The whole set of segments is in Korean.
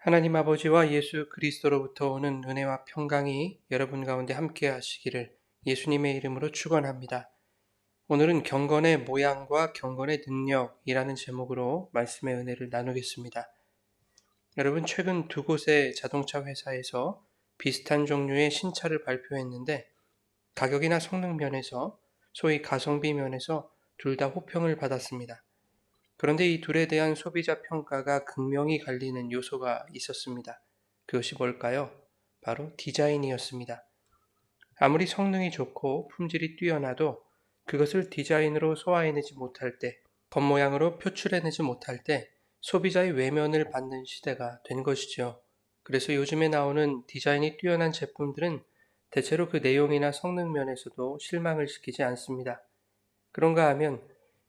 하나님 아버지와 예수 그리스도로부터 오는 은혜와 평강이 여러분 가운데 함께 하시기를 예수님의 이름으로 축원합니다. 오늘은 경건의 모양과 경건의 능력이라는 제목으로 말씀의 은혜를 나누겠습니다. 여러분, 최근 두 곳의 자동차 회사에서 비슷한 종류의 신차를 발표했는데 가격이나 성능 면에서, 소위 가성비 면에서 둘 다 호평을 받았습니다. 그런데 이 둘에 대한 소비자 평가가 극명히 갈리는 요소가 있었습니다. 그것이 뭘까요? 바로 디자인이었습니다. 아무리 성능이 좋고 품질이 뛰어나도 그것을 디자인으로 소화해내지 못할 때, 겉모양으로 표출해내지 못할 때 소비자의 외면을 받는 시대가 된 것이죠. 그래서 요즘에 나오는 디자인이 뛰어난 제품들은 대체로 그 내용이나 성능 면에서도 실망을 시키지 않습니다. 그런가 하면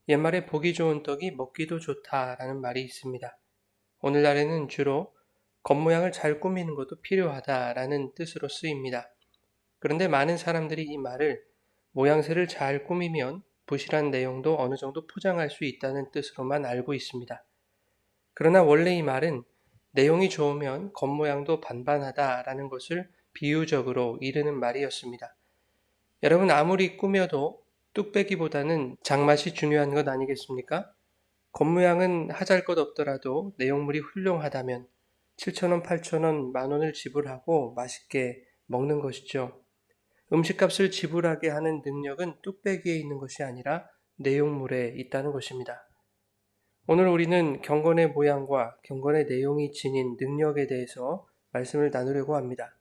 옛말에 보기 좋은 떡이 먹기도 좋다라는 말이 있습니다. 오늘날에는 주로 겉모양을 잘 꾸미는 것도 필요하다라는 뜻으로 쓰입니다. 그런데 많은 사람들이 이 말을 모양새를 잘 꾸미면 부실한 내용도 어느 정도 포장할 수 있다는 뜻으로만 알고 있습니다. 그러나 원래 이 말은 내용이 좋으면 겉모양도 반반하다라는 것을 비유적으로 이르는 말이었습니다. 여러분, 아무리 꾸며도 뚝배기보다는 장맛이 중요한 것 아니겠습니까? 겉모양은 하잘것없더라도 내용물이 훌륭하다면 7,000원, 8,000원, 만 원을 지불하고 맛있게 먹는 것이죠. 음식값을 지불하게 하는 능력은 뚝배기에 있는 것이 아니라 내용물에 있다는 것입니다. 오늘 우리는 경건의 모양과 경건의 내용이 지닌 능력에 대해서 말씀을 나누려고 합니다.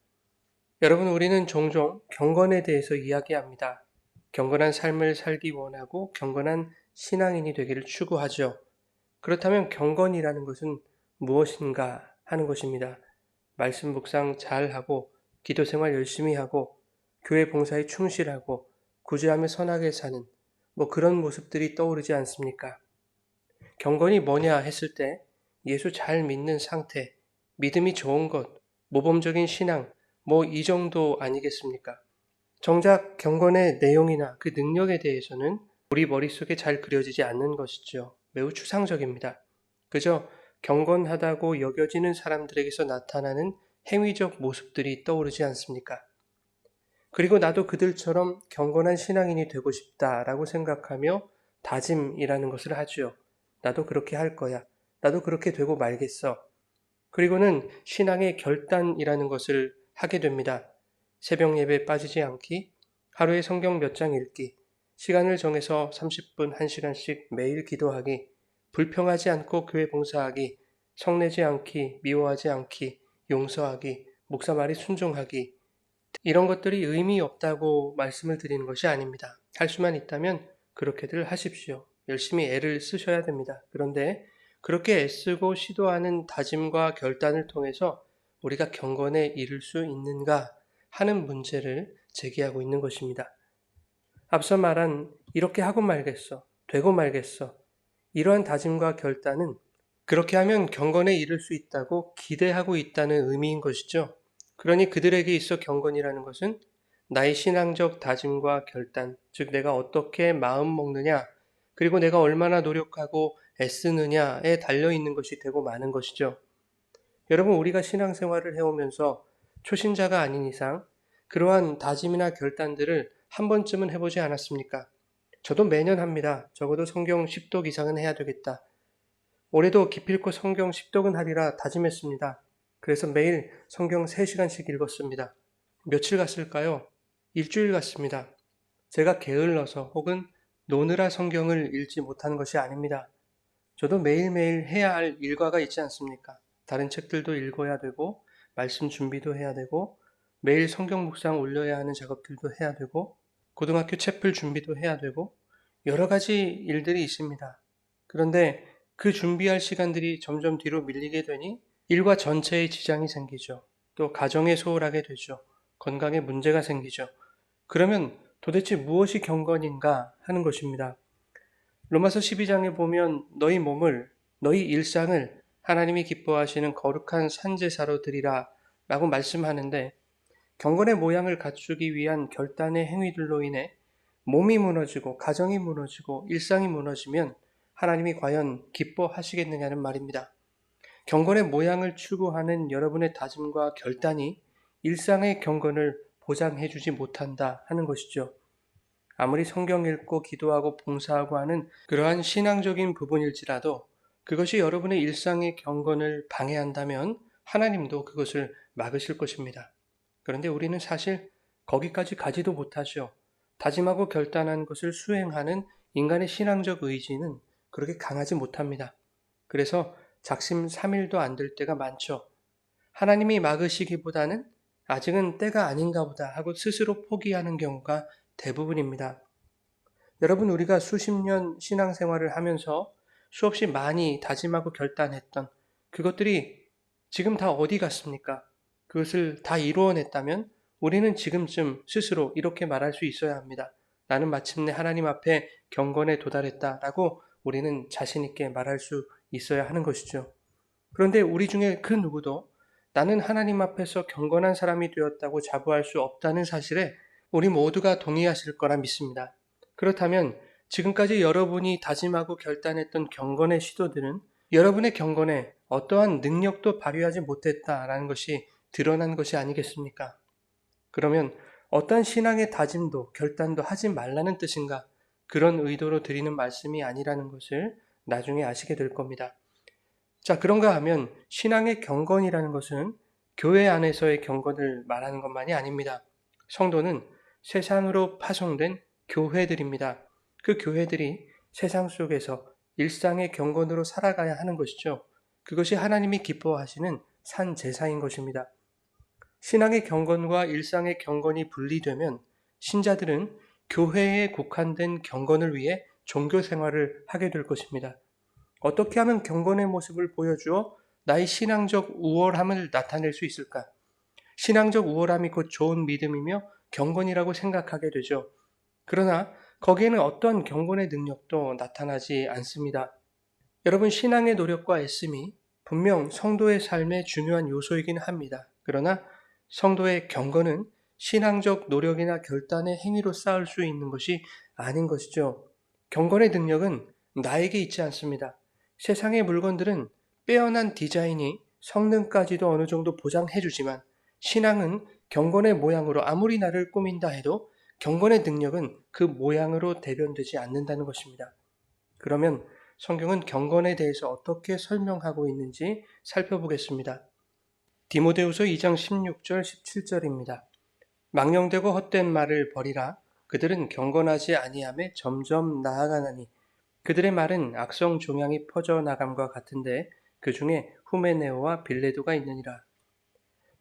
여러분, 우리는 종종 경건에 대해서 이야기합니다. 경건한 삶을 살기 원하고 경건한 신앙인이 되기를 추구하죠. 그렇다면 경건이라는 것은 무엇인가 하는 것입니다. 말씀 묵상 잘하고 기도 생활 열심히 하고 교회 봉사에 충실하고 구제하며 선하게 사는 그런 모습들이 떠오르지 않습니까? 경건이 뭐냐 했을 때 예수 잘 믿는 상태, 믿음이 좋은 것, 모범적인 신앙, 이 정도 아니겠습니까? 정작 경건의 내용이나 그 능력에 대해서는 우리 머릿속에 잘 그려지지 않는 것이죠. 매우 추상적입니다. 그저 경건하다고 여겨지는 사람들에게서 나타나는 행위적 모습들이 떠오르지 않습니까? 그리고 나도 그들처럼 경건한 신앙인이 되고 싶다라고 생각하며 다짐이라는 것을 하죠. 나도 그렇게 할 거야. 나도 그렇게 되고 말겠어. 그리고는 신앙의 결단이라는 것을 하게 됩니다. 새벽 예배에 빠지지 않기, 하루에 성경 몇 장 읽기, 시간을 정해서 30분, 1시간씩 매일 기도하기, 불평하지 않고 교회 봉사하기, 성내지 않기, 미워하지 않기, 용서하기, 목사 말에 순종하기, 이런 것들이 의미 없다고 말씀을 드리는 것이 아닙니다. 할 수만 있다면 그렇게들 하십시오. 열심히 애를 쓰셔야 됩니다. 그런데 그렇게 애쓰고 시도하는 다짐과 결단을 통해서 우리가 경건에 이를 수 있는가 하는 문제를 제기하고 있는 것입니다. 앞서 말한 이렇게 하고 말겠어, 되고 말겠어, 이러한 다짐과 결단은 그렇게 하면 경건에 이를 수 있다고 기대하고 있다는 의미인 것이죠. 그러니 그들에게 있어 경건이라는 것은 나의 신앙적 다짐과 결단, 즉 내가 어떻게 마음 먹느냐, 그리고 내가 얼마나 노력하고 애쓰느냐에 달려있는 것이 되고 마는 것이죠. 여러분, 우리가 신앙생활을 해오면서 초신자가 아닌 이상 그러한 다짐이나 결단들을 한 번쯤은 해보지 않았습니까? 저도 매년 합니다. 적어도 성경 10독 이상은 해야 되겠다. 올해도 기필코 성경 10독은 하리라 다짐했습니다. 그래서 매일 성경 3시간씩 읽었습니다. 며칠 갔을까요? 일주일 갔습니다. 제가 게을러서 혹은 노느라 성경을 읽지 못한 것이 아닙니다. 저도 매일매일 해야 할 일과가 있지 않습니까? 다른 책들도 읽어야 되고, 말씀 준비도 해야 되고, 매일 성경 묵상 올려야 하는 작업들도 해야 되고, 고등학교 채플 준비도 해야 되고, 여러 가지 일들이 있습니다. 그런데 그 준비할 시간들이 점점 뒤로 밀리게 되니 일과 전체에 지장이 생기죠. 또 가정에 소홀하게 되죠. 건강에 문제가 생기죠. 그러면 도대체 무엇이 경건인가 하는 것입니다. 로마서 12장에 보면 너희 몸을, 너희 일상을 하나님이 기뻐하시는 거룩한 산제사로 드리라 라고 말씀하는데 경건의 모양을 갖추기 위한 결단의 행위들로 인해 몸이 무너지고 가정이 무너지고 일상이 무너지면 하나님이 과연 기뻐하시겠느냐는 말입니다. 경건의 모양을 추구하는 여러분의 다짐과 결단이 일상의 경건을 보장해주지 못한다 하는 것이죠. 아무리 성경 읽고 기도하고 봉사하고 하는 그러한 신앙적인 부분일지라도 그것이 여러분의 일상의 경건을 방해한다면 하나님도 그것을 막으실 것입니다. 그런데 우리는 사실 거기까지 가지도 못하죠. 다짐하고 결단한 것을 수행하는 인간의 신앙적 의지는 그렇게 강하지 못합니다. 그래서 작심 삼일도 안 될 때가 많죠. 하나님이 막으시기보다는 아직은 때가 아닌가 보다 하고 스스로 포기하는 경우가 대부분입니다. 여러분, 우리가 수십 년 신앙생활을 하면서 수없이 많이 다짐하고 결단했던 그것들이 지금 다 어디 갔습니까? 그것을 다 이루어냈다면 우리는 지금쯤 스스로 이렇게 말할 수 있어야 합니다. 나는 마침내 하나님 앞에 경건에 도달했다라고 우리는 자신 있게 말할 수 있어야 하는 것이죠. 그런데 우리 중에 그 누구도 나는 하나님 앞에서 경건한 사람이 되었다고 자부할 수 없다는 사실에 우리 모두가 동의하실 거라 믿습니다. 그렇다면 지금까지 여러분이 다짐하고 결단했던 경건의 시도들은 여러분의 경건에 어떠한 능력도 발휘하지 못했다라는 것이 드러난 것이 아니겠습니까? 그러면 어떠한 신앙의 다짐도 결단도 하지 말라는 뜻인가? 그런 의도로 드리는 말씀이 아니라는 것을 나중에 아시게 될 겁니다. 자, 그런가 하면 신앙의 경건이라는 것은 교회 안에서의 경건을 말하는 것만이 아닙니다. 성도는 세상으로 파송된 교회들입니다. 그 교회들이 세상 속에서 일상의 경건으로 살아가야 하는 것이죠. 그것이 하나님이 기뻐하시는 산 제사인 것입니다. 신앙의 경건과 일상의 경건이 분리되면 신자들은 교회에 국한된 경건을 위해 종교 생활을 하게 될 것입니다. 어떻게 하면 경건의 모습을 보여주어 나의 신앙적 우월함을 나타낼 수 있을까? 신앙적 우월함이 곧 좋은 믿음이며 경건이라고 생각하게 되죠. 그러나 거기에는 어떤 경건의 능력도 나타나지 않습니다. 여러분, 신앙의 노력과 애씀이 분명 성도의 삶의 중요한 요소이긴 합니다. 그러나 성도의 경건은 신앙적 노력이나 결단의 행위로 쌓을 수 있는 것이 아닌 것이죠. 경건의 능력은 나에게 있지 않습니다. 세상의 물건들은 빼어난 디자인이 성능까지도 어느 정도 보장해주지만 신앙은 경건의 모양으로 아무리 나를 꾸민다 해도 경건의 능력은 그 모양으로 대변되지 않는다는 것입니다. 그러면 성경은 경건에 대해서 어떻게 설명하고 있는지 살펴보겠습니다. 디모데후서 2장 16절 17절입니다. 망령되고 헛된 말을 버리라. 그들은 경건하지 아니함에 점점 나아가나니 그들의 말은 악성 종양이 퍼져나감과 같은데 그 중에 후메네오와 빌레도가 있느니라.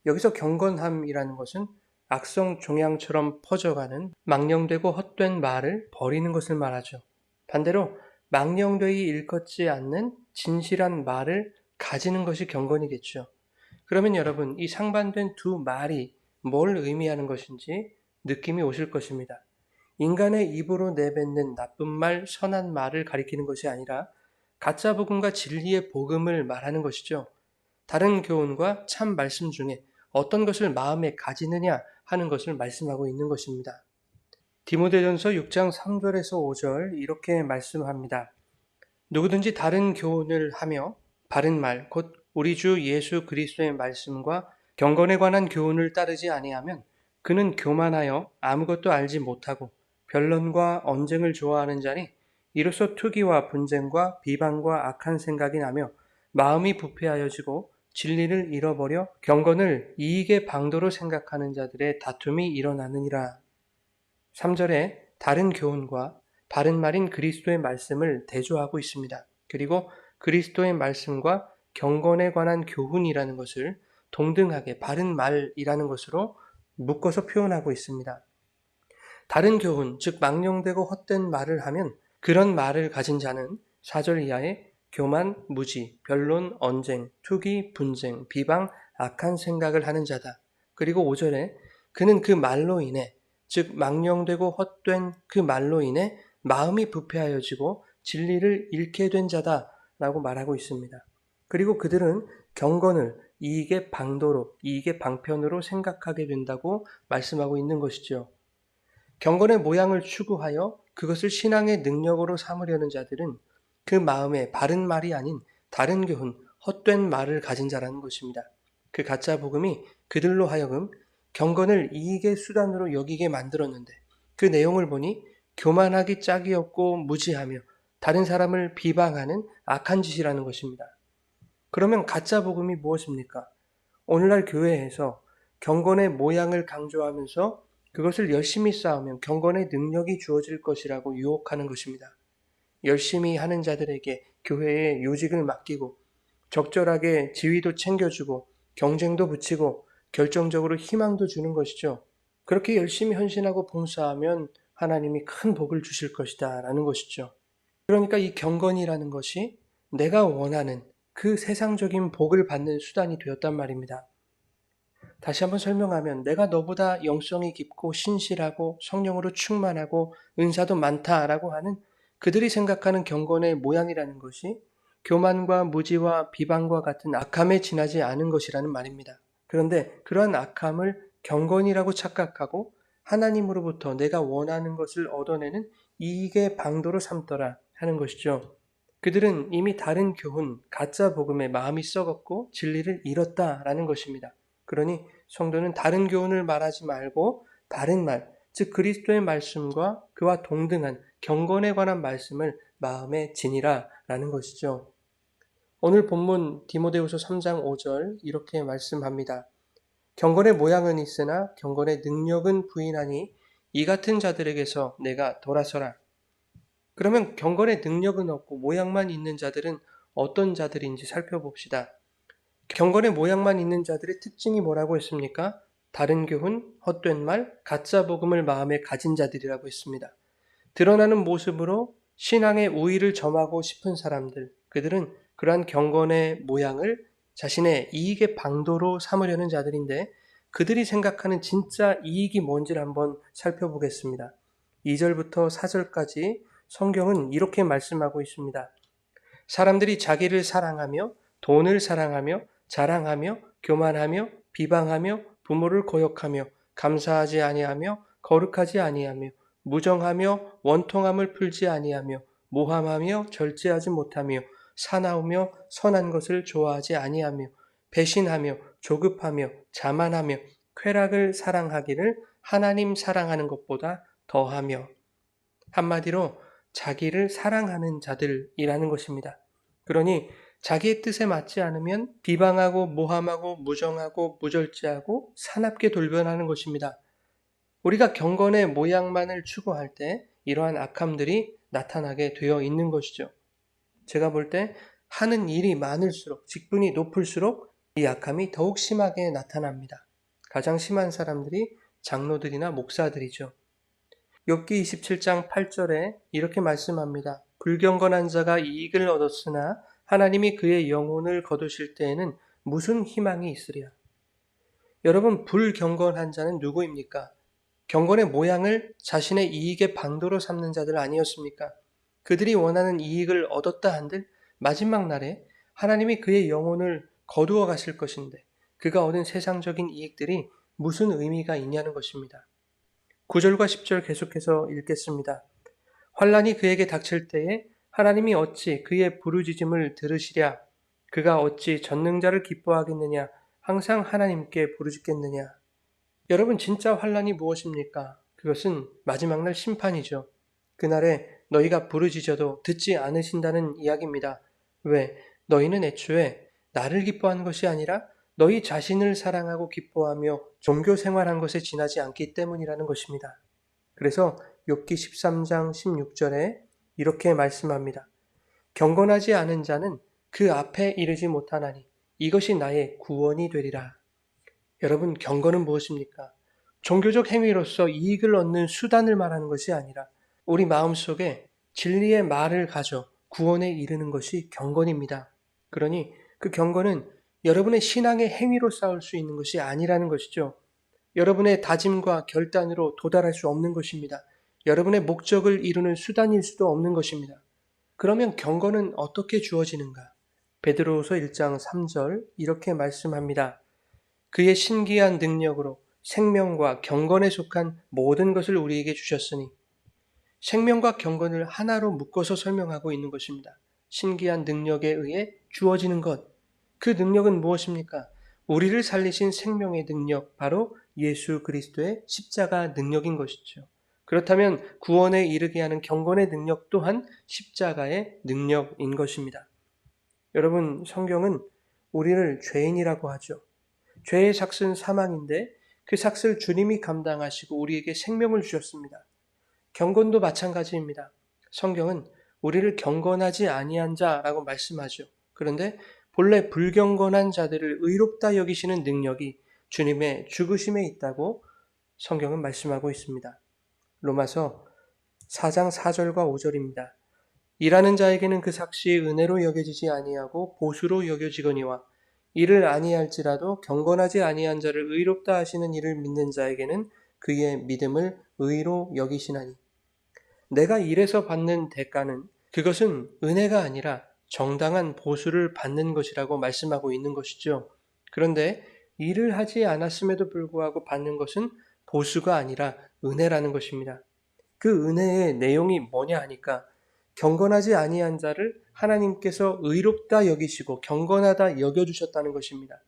여기서 경건함이라는 것은 악성 종양처럼 퍼져가는 망령되고 헛된 말을 버리는 것을 말하죠. 반대로 망령되이 일컫지 않는 진실한 말을 가지는 것이 경건이겠죠. 그러면 여러분, 이 상반된 두 말이 뭘 의미하는 것인지 느낌이 오실 것입니다. 인간의 입으로 내뱉는 나쁜 말, 선한 말을 가리키는 것이 아니라 가짜 복음과 진리의 복음을 말하는 것이죠. 다른 교훈과 참 말씀 중에 어떤 것을 마음에 가지느냐 하는 것을 말씀하고 있는 것입니다. 디모데전서 6장 3절에서 5절 이렇게 말씀합니다. 누구든지 다른 교훈을 하며 바른 말, 곧 우리 주 예수 그리스도의 말씀과 경건에 관한 교훈을 따르지 아니하면 그는 교만하여 아무것도 알지 못하고 변론과 언쟁을 좋아하는 자니 이로써 투기와 분쟁과 비방과 악한 생각이 나며 마음이 부패하여지고 진리를 잃어버려 경건을 이익의 방도로 생각하는 자들의 다툼이 일어나느니라. 3절에 다른 교훈과 바른 말인 그리스도의 말씀을 대조하고 있습니다. 그리고 그리스도의 말씀과 경건에 관한 교훈이라는 것을 동등하게 바른 말이라는 것으로 묶어서 표현하고 있습니다. 다른 교훈, 즉 망령되고 헛된 말을 하면 그런 말을 가진 자는 4절 이하에 교만, 무지, 변론, 언쟁, 투기, 분쟁, 비방, 악한 생각을 하는 자다. 그리고 5절에 그는 그 말로 인해 즉 망령되고 헛된 그 말로 인해 마음이 부패하여지고 진리를 잃게 된 자다라고 말하고 있습니다. 그리고 그들은 경건을 이익의 방도로, 이익의 방편으로 생각하게 된다고 말씀하고 있는 것이죠. 경건의 모양을 추구하여 그것을 신앙의 능력으로 삼으려는 자들은 그 마음에 바른 말이 아닌 다른 교훈, 헛된 말을 가진 자라는 것입니다. 그 가짜 복음이 그들로 하여금 경건을 이익의 수단으로 여기게 만들었는데 그 내용을 보니 교만하기 짝이 없고 무지하며 다른 사람을 비방하는 악한 짓이라는 것입니다. 그러면 가짜 복음이 무엇입니까? 오늘날 교회에서 경건의 모양을 강조하면서 그것을 열심히 쌓으면 경건의 능력이 주어질 것이라고 유혹하는 것입니다. 열심히 하는 자들에게 교회의 요직을 맡기고 적절하게 지위도 챙겨주고 경쟁도 붙이고 결정적으로 희망도 주는 것이죠. 그렇게 열심히 헌신하고 봉사하면 하나님이 큰 복을 주실 것이다 라는 것이죠. 그러니까 이 경건이라는 것이 내가 원하는 그 세상적인 복을 받는 수단이 되었단 말입니다. 다시 한번 설명하면 내가 너보다 영성이 깊고 신실하고 성령으로 충만하고 은사도 많다라고 하는 그들이 생각하는 경건의 모양이라는 것이 교만과 무지와 비방과 같은 악함에 지나지 않은 것이라는 말입니다. 그런데 그러한 악함을 경건이라고 착각하고 하나님으로부터 내가 원하는 것을 얻어내는 이익의 방도로 삼더라 하는 것이죠. 그들은 이미 다른 교훈, 가짜 복음에 마음이 썩었고 진리를 잃었다라는 것입니다. 그러니 성도는 다른 교훈을 말하지 말고 바른 말, 즉 그리스도의 말씀과 그와 동등한 경건에 관한 말씀을 마음에 지니라 라는 것이죠. 오늘 본문 디모데후서 3장 5절 이렇게 말씀합니다. 경건의 모양은 있으나 경건의 능력은 부인하니 이 같은 자들에게서 내가 돌아서라. 그러면 경건의 능력은 없고 모양만 있는 자들은 어떤 자들인지 살펴봅시다. 경건의 모양만 있는 자들의 특징이 뭐라고 했습니까? 다른 교훈, 헛된 말, 가짜 복음을 마음에 가진 자들이라고 했습니다. 드러나는 모습으로 신앙의 우위를 점하고 싶은 사람들, 그들은 그러한 경건의 모양을 자신의 이익의 방도로 삼으려는 자들인데 그들이 생각하는 진짜 이익이 뭔지를 한번 살펴보겠습니다. 2절부터 4절까지 성경은 이렇게 말씀하고 있습니다. 사람들이 자기를 사랑하며 돈을 사랑하며 자랑하며 교만하며 비방하며 부모를 거역하며 감사하지 아니하며 거룩하지 아니하며 무정하며 원통함을 풀지 아니하며 모함하며 절제하지 못하며 사나우며 선한 것을 좋아하지 아니하며 배신하며 조급하며 자만하며 쾌락을 사랑하기를 하나님 사랑하는 것보다 더하며 한마디로 자기를 사랑하는 자들이라는 것입니다. 그러니 자기의 뜻에 맞지 않으면 비방하고 모함하고 무정하고 무절제하고 사납게 돌변하는 것입니다. 우리가 경건의 모양만을 추구할 때 이러한 악함들이 나타나게 되어 있는 것이죠. 제가 볼 때 하는 일이 많을수록 직분이 높을수록 이 악함이 더욱 심하게 나타납니다. 가장 심한 사람들이 장로들이나 목사들이죠. 욥기 27장 8절에 이렇게 말씀합니다. 불경건한 자가 이익을 얻었으나 하나님이 그의 영혼을 거두실 때에는 무슨 희망이 있으랴. 여러분, 불경건한 자는 누구입니까? 경건의 모양을 자신의 이익의 방도로 삼는 자들 아니었습니까? 그들이 원하는 이익을 얻었다 한들 마지막 날에 하나님이 그의 영혼을 거두어 가실 것인데 그가 얻은 세상적인 이익들이 무슨 의미가 있냐는 것입니다. 9절과 10절 계속해서 읽겠습니다. 환란이 그에게 닥칠 때에 하나님이 어찌 그의 부르짖음을 들으시랴. 그가 어찌 전능자를 기뻐하겠느냐. 항상 하나님께 부르짖겠느냐. 여러분, 진짜 환란이 무엇입니까? 그것은 마지막 날 심판이죠. 그날에 너희가 부르짖어도 듣지 않으신다는 이야기입니다. 왜? 너희는 애초에 나를 기뻐하는 것이 아니라 너희 자신을 사랑하고 기뻐하며 종교 생활한 것에 지나지 않기 때문이라는 것입니다. 그래서 욥기 13장 16절에 이렇게 말씀합니다. 경건하지 않은 자는 그 앞에 이르지 못하나니 이것이 나의 구원이 되리라. 여러분, 경건은 무엇입니까? 종교적 행위로서 이익을 얻는 수단을 말하는 것이 아니라 우리 마음속에 진리의 말을 가져 구원에 이르는 것이 경건입니다. 그러니 그 경건은 여러분의 신앙의 행위로 쌓을 수 있는 것이 아니라는 것이죠. 여러분의 다짐과 결단으로 도달할 수 없는 것입니다. 여러분의 목적을 이루는 수단일 수도 없는 것입니다. 그러면 경건은 어떻게 주어지는가? 베드로후서 1장 3절 이렇게 말씀합니다. 그의 신기한 능력으로 생명과 경건에 속한 모든 것을 우리에게 주셨으니 생명과 경건을 하나로 묶어서 설명하고 있는 것입니다. 신기한 능력에 의해 주어지는 것, 그 능력은 무엇입니까? 우리를 살리신 생명의 능력, 바로 예수 그리스도의 십자가 능력인 것이죠. 그렇다면 구원에 이르게 하는 경건의 능력 또한 십자가의 능력인 것입니다. 여러분, 성경은 우리를 죄인이라고 하죠. 죄의 삭은 사망인데 그 삭을 주님이 감당하시고 우리에게 생명을 주셨습니다. 경건도 마찬가지입니다. 성경은 우리를 경건하지 아니한 자라고 말씀하죠. 그런데 본래 불경건한 자들을 의롭다 여기시는 능력이 주님의 죽으심에 있다고 성경은 말씀하고 있습니다. 로마서 4장 4절과 5절입니다. 일하는 자에게는 그 삭시 은혜로 여겨지지 아니하고 보수로 여겨지거니와 이를 아니할지라도 경건하지 아니한 자를 의롭다 하시는 이를 믿는 자에게는 그의 믿음을 의로 여기시나니 내가 일해서 받는 대가는 그것은 은혜가 아니라 정당한 보수를 받는 것이라고 말씀하고 있는 것이죠. 그런데 일을 하지 않았음에도 불구하고 받는 것은 보수가 아니라 은혜라는 것입니다. 그 은혜의 내용이 뭐냐 하니까 경건하지 아니한 자를 하나님께서 의롭다 여기시고 경건하다 여겨주셨다는 것입니다.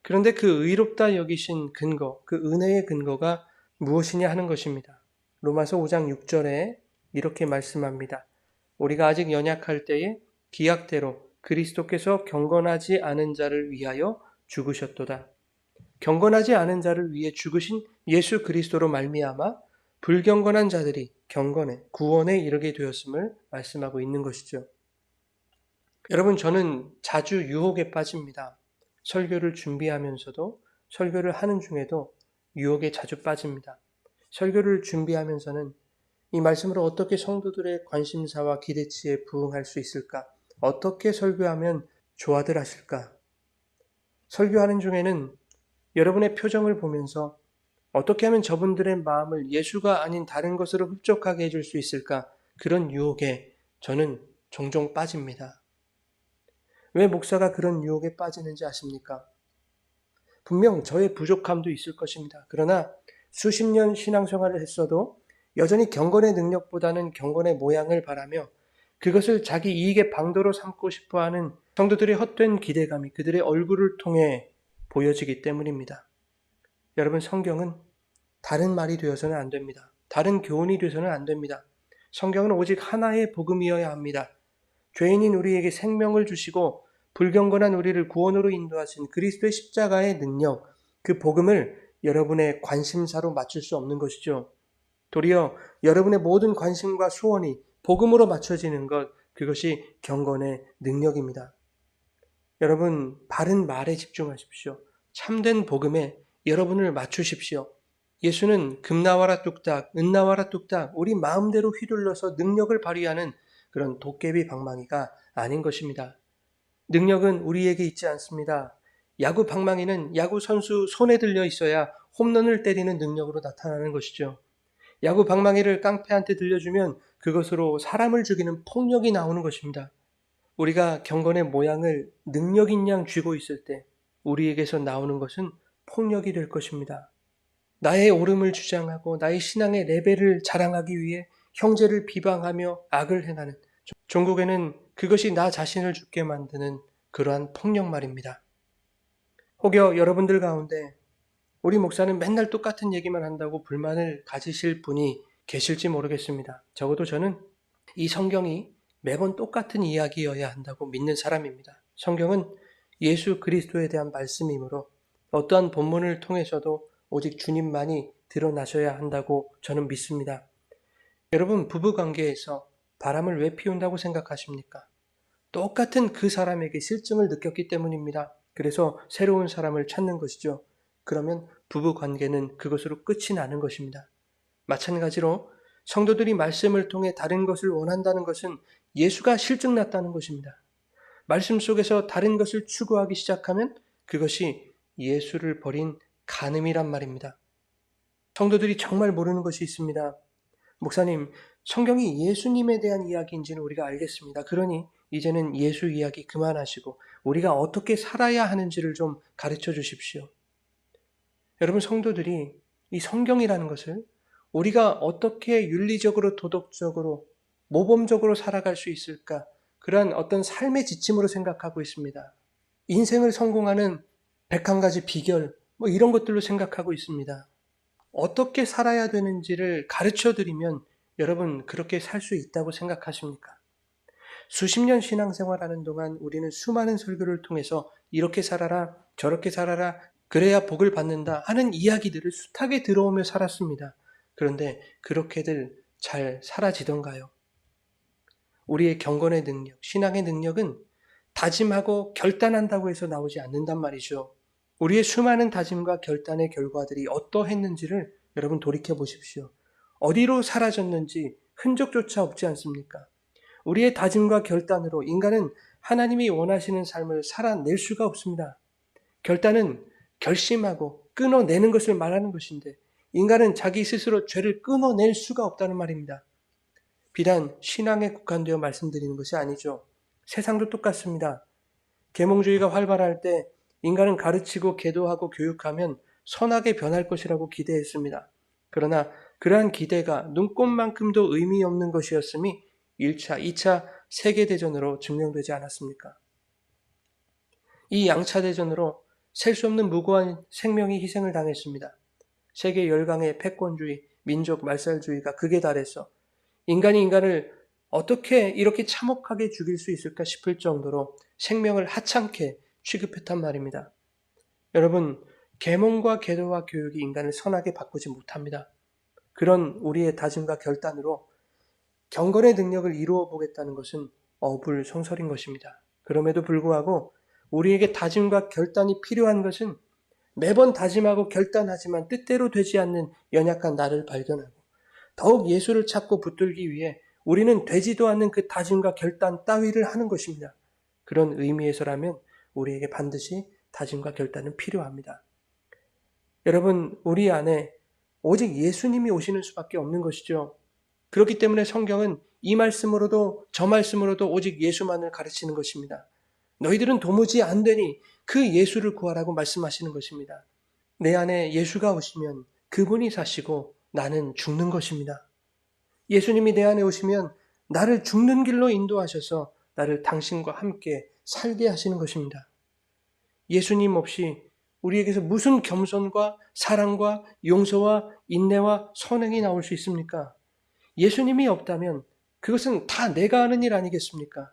그런데 그 의롭다 여기신 근거, 그 은혜의 근거가 무엇이냐 하는 것입니다. 로마서 5장 6절에 이렇게 말씀합니다. 우리가 아직 연약할 때에 기약대로 그리스도께서 경건하지 않은 자를 위하여 죽으셨도다. 경건하지 않은 자를 위해 죽으신 예수 그리스도로 말미암아 불경건한 자들이 경건에 구원에 이르게 되었음을 말씀하고 있는 것이죠. 여러분, 저는 자주 유혹에 빠집니다. 설교를 준비하면서도 설교를 하는 중에도 유혹에 자주 빠집니다. 설교를 준비하면서는 이 말씀으로 어떻게 성도들의 관심사와 기대치에 부응할 수 있을까? 어떻게 설교하면 좋아들 하실까? 설교하는 중에는 여러분의 표정을 보면서 어떻게 하면 저분들의 마음을 예수가 아닌 다른 것으로 흡족하게 해줄 수 있을까? 그런 유혹에 저는 종종 빠집니다. 왜 목사가 그런 유혹에 빠지는지 아십니까? 분명 저의 부족함도 있을 것입니다. 그러나 수십 년 신앙생활을 했어도 여전히 경건의 능력보다는 경건의 모양을 바라며 그것을 자기 이익의 방도로 삼고 싶어하는 성도들의 헛된 기대감이 그들의 얼굴을 통해 보여지기 때문입니다. 여러분, 성경은 다른 말이 되어서는 안 됩니다. 다른 교훈이 되어서는 안 됩니다. 성경은 오직 하나의 복음이어야 합니다. 죄인인 우리에게 생명을 주시고 불경건한 우리를 구원으로 인도하신 그리스도의 십자가의 능력, 그 복음을 여러분의 관심사로 맞출 수 없는 것이죠. 도리어 여러분의 모든 관심과 소원이 복음으로 맞춰지는 것, 그것이 경건의 능력입니다. 여러분, 바른 말에 집중하십시오. 참된 복음에 여러분을 맞추십시오. 예수는 금 나와라 뚝딱, 은 나와라 뚝딱, 우리 마음대로 휘둘러서 능력을 발휘하는 그런 도깨비 방망이가 아닌 것입니다. 능력은 우리에게 있지 않습니다. 야구 방망이는 야구 선수 손에 들려 있어야 홈런을 때리는 능력으로 나타나는 것이죠. 야구 방망이를 깡패한테 들려주면 그것으로 사람을 죽이는 폭력이 나오는 것입니다. 우리가 경건의 모양을 능력인 양 쥐고 있을 때 우리에게서 나오는 것은 폭력이 될 것입니다. 나의 옳음을 주장하고 나의 신앙의 레벨을 자랑하기 위해 형제를 비방하며 악을 행하는, 종국에는 그것이 나 자신을 죽게 만드는 그러한 폭력 말입니다. 혹여 여러분들 가운데 우리 목사는 맨날 똑같은 얘기만 한다고 불만을 가지실 분이 계실지 모르겠습니다. 적어도 저는 이 성경이 매번 똑같은 이야기여야 한다고 믿는 사람입니다. 성경은 예수 그리스도에 대한 말씀이므로 어떠한 본문을 통해서도 오직 주님만이 드러나셔야 한다고 저는 믿습니다. 여러분, 부부관계에서 바람을 왜 피운다고 생각하십니까? 똑같은 그 사람에게 실증을 느꼈기 때문입니다. 그래서 새로운 사람을 찾는 것이죠. 그러면 부부관계는 그것으로 끝이 나는 것입니다. 마찬가지로 성도들이 말씀을 통해 다른 것을 원한다는 것은 예수가 실증났다는 것입니다. 말씀 속에서 다른 것을 추구하기 시작하면 그것이 예수를 버린 간음이란 말입니다. 성도들이 정말 모르는 것이 있습니다. 목사님, 성경이 예수님에 대한 이야기인지는 우리가 알겠습니다. 그러니 이제는 예수 이야기 그만하시고 우리가 어떻게 살아야 하는지를 좀 가르쳐 주십시오. 여러분, 성도들이 이 성경이라는 것을 우리가 어떻게 윤리적으로 도덕적으로 모범적으로 살아갈 수 있을까? 그러한 어떤 삶의 지침으로 생각하고 있습니다. 인생을 성공하는 101가지 비결, 이런 것들로 생각하고 있습니다. 어떻게 살아야 되는지를 가르쳐 드리면 여러분 그렇게 살 수 있다고 생각하십니까? 수십 년 신앙생활하는 동안 우리는 수많은 설교를 통해서 이렇게 살아라, 저렇게 살아라, 그래야 복을 받는다 하는 이야기들을 숱하게 들어오며 살았습니다. 그런데 그렇게들 잘 사라지던가요? 우리의 경건의 능력, 신앙의 능력은 다짐하고 결단한다고 해서 나오지 않는단 말이죠. 우리의 수많은 다짐과 결단의 결과들이 어떠했는지를 여러분 돌이켜 보십시오. 어디로 사라졌는지 흔적조차 없지 않습니까? 우리의 다짐과 결단으로 인간은 하나님이 원하시는 삶을 살아낼 수가 없습니다. 결단은 결심하고 끊어내는 것을 말하는 것인데 인간은 자기 스스로 죄를 끊어낼 수가 없다는 말입니다. 비단 신앙에 국한되어 말씀드리는 것이 아니죠. 세상도 똑같습니다. 계몽주의가 활발할 때 인간은 가르치고 계도하고 교육하면 선하게 변할 것이라고 기대했습니다. 그러나 그러한 기대가 눈꼽만큼도 의미 없는 것이었음이 1차, 2차 세계대전으로 증명되지 않았습니까? 이 양차 대전으로 셀 수 없는 무고한 생명이 희생을 당했습니다. 세계 열강의 패권주의, 민족 말살주의가 극에 달해서 인간이 인간을 어떻게 이렇게 참혹하게 죽일 수 있을까 싶을 정도로 생명을 하찮게 취급했단 말입니다. 여러분, 계몽과 계도와 교육이 인간을 선하게 바꾸지 못합니다. 그런 우리의 다짐과 결단으로 경건의 능력을 이루어 보겠다는 것은 어불성설인 것입니다. 그럼에도 불구하고 우리에게 다짐과 결단이 필요한 것은 매번 다짐하고 결단하지만 뜻대로 되지 않는 연약한 나를 발견하고 더욱 예수를 찾고 붙들기 위해 우리는 되지도 않는 그 다짐과 결단 따위를 하는 것입니다. 그런 의미에서라면 우리에게 반드시 다짐과 결단은 필요합니다. 여러분, 우리 안에 오직 예수님이 오시는 수밖에 없는 것이죠. 그렇기 때문에 성경은 이 말씀으로도 저 말씀으로도 오직 예수만을 가르치는 것입니다. 너희들은 도무지 안 되니 그 예수를 구하라고 말씀하시는 것입니다. 내 안에 예수가 오시면 그분이 사시고 나는 죽는 것입니다. 예수님이 내 안에 오시면 나를 죽는 길로 인도하셔서 나를 당신과 함께 살게 하시는 것입니다. 예수님 없이 우리에게서 무슨 겸손과 사랑과 용서와 인내와 선행이 나올 수 있습니까? 예수님이 없다면 그것은 다 내가 하는 일 아니겠습니까?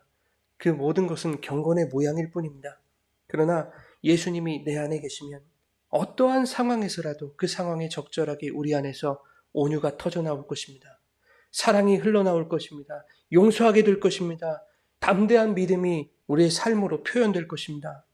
그 모든 것은 경건의 모양일 뿐입니다. 그러나 예수님이 내 안에 계시면 어떠한 상황에서라도 그 상황에 적절하게 우리 안에서 온유가 터져나올 것입니다. 사랑이 흘러나올 것입니다. 용서하게 될 것입니다. 담대한 믿음이 우리의 삶으로 표현될 것입니다.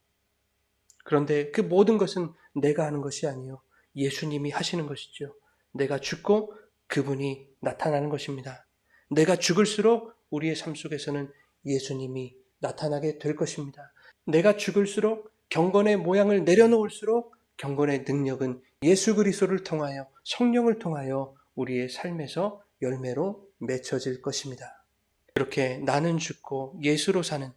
그런데 그 모든 것은 내가 하는 것이 아니요 예수님이 하시는 것이죠. 내가 죽고 그분이 나타나는 것입니다. 내가 죽을수록 우리의 삶 속에서는 예수님이 나타나게 될 것입니다. 내가 죽을수록 경건의 모양을 내려놓을수록 경건의 능력은 예수 그리스도를 통하여 성령을 통하여 우리의 삶에서 열매로 맺혀질 것입니다. 그렇게 나는 죽고 예수로 사는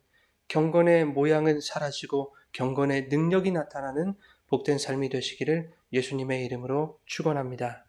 경건의 모양은 사라지고 경건의 능력이 나타나는 복된 삶이 되시기를 예수님의 이름으로 축원합니다.